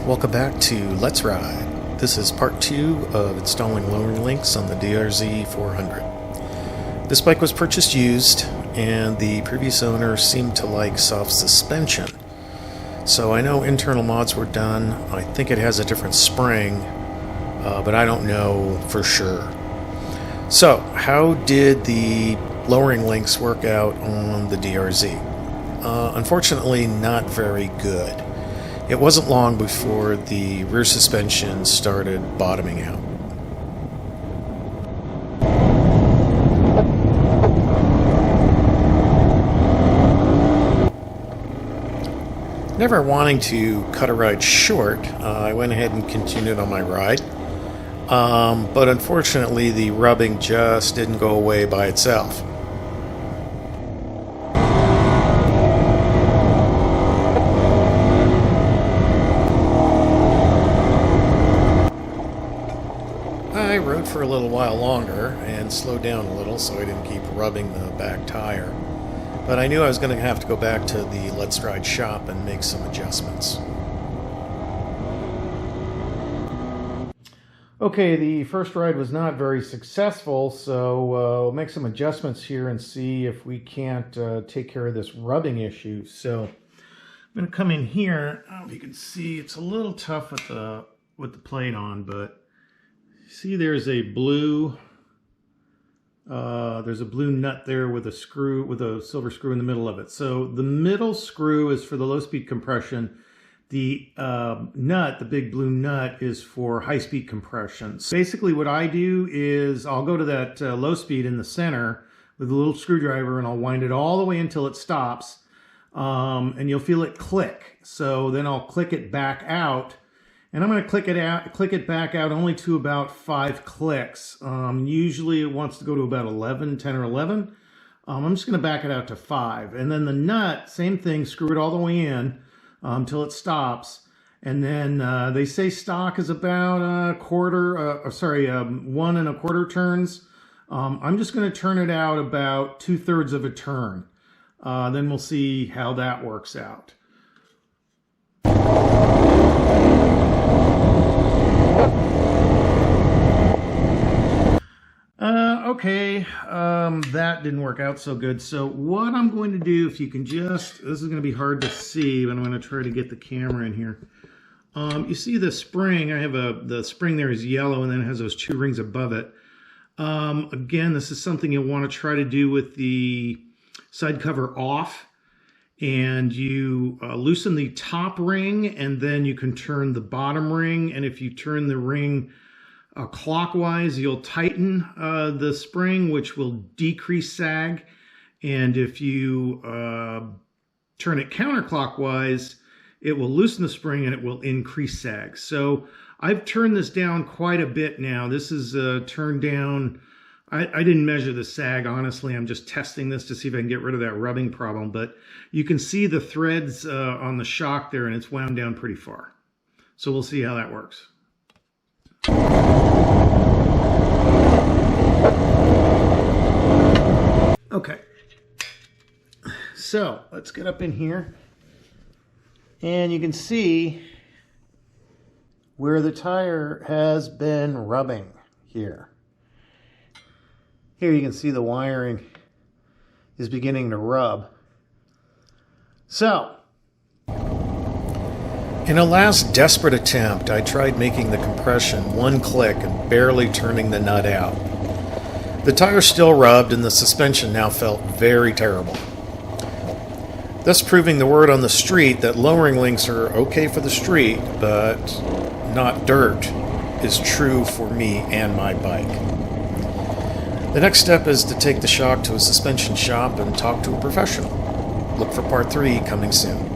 Welcome back to Let's Ride. This is part 2 of installing lowering links on the DRZ 400. This bike was purchased used, and the previous owner seemed to like soft suspension. So I know internal mods were done. I think it has a different spring, but I don't know for sure. So how did the lowering links work out on the DRZ? Unfortunately, not very good. It wasn't long before the rear suspension started bottoming out. Never wanting to cut a ride short, I went ahead and continued on my ride. But unfortunately, the rubbing just didn't go away by itself. I rode for a little while longer and slowed down a little so I didn't keep rubbing the back tire. But I knew I was going to have to go back to the Let's Ride shop and make some adjustments. Okay, the first ride was not very successful, so we'll make some adjustments here and see if we can't take care of this rubbing issue. So I'm going to come in here. If you can see, it's a little tough with the plate on, but see, there's a blue nut there with a screw, with a silver screw in the middle of it. So the middle screw is for the low-speed compression. The nut, the big blue nut, is for high-speed compression. So basically what I do is I'll go to that low speed in the center with a little screwdriver and I'll wind it all the way until it stops, and you'll feel it click. So then I'll click it back out. And I'm going to click it back out only to about 5 clicks. Usually it wants to go to about 10 or 11. I'm just going to back it out to 5. And then the nut, same thing, screw it all the way in until it stops. And then they say stock is about 1 1/4 turns. I'm just going to turn it out about 2/3 of a turn. Then we'll see how that works out. Okay, that didn't work out so good. So what I'm going to do, if you can just, this is going to be hard to see, but I'm going to try to get the camera in here. You see the spring, I have the spring there is yellow and then it has those 2 rings above it. Again, this is something you'll want to try to do with the side cover off. And you loosen the top ring and then you can turn the bottom ring. And if you turn the ring clockwise, you'll tighten the spring, which will decrease sag. And if you turn it counterclockwise, it will loosen the spring and it will increase sag. So I've turned this down quite a bit now. This is turned down. I didn't measure the sag, honestly. I'm just testing this to see if I can get rid of that rubbing problem. But you can see the threads on the shock there, and it's wound down pretty far. So we'll see how that works. Okay, so let's get up in here, and you can see where the tire has been rubbing here. Here you can see the wiring is beginning to rub. So, in a last desperate attempt, I tried making the compression 1 click and barely turning the nut out. The tire still rubbed and the suspension now felt very terrible. Thus proving the word on the street that lowering links are okay for the street, but not dirt, is true for me and my bike. The next step is to take the shock to a suspension shop and talk to a professional. Look for part 3 coming soon.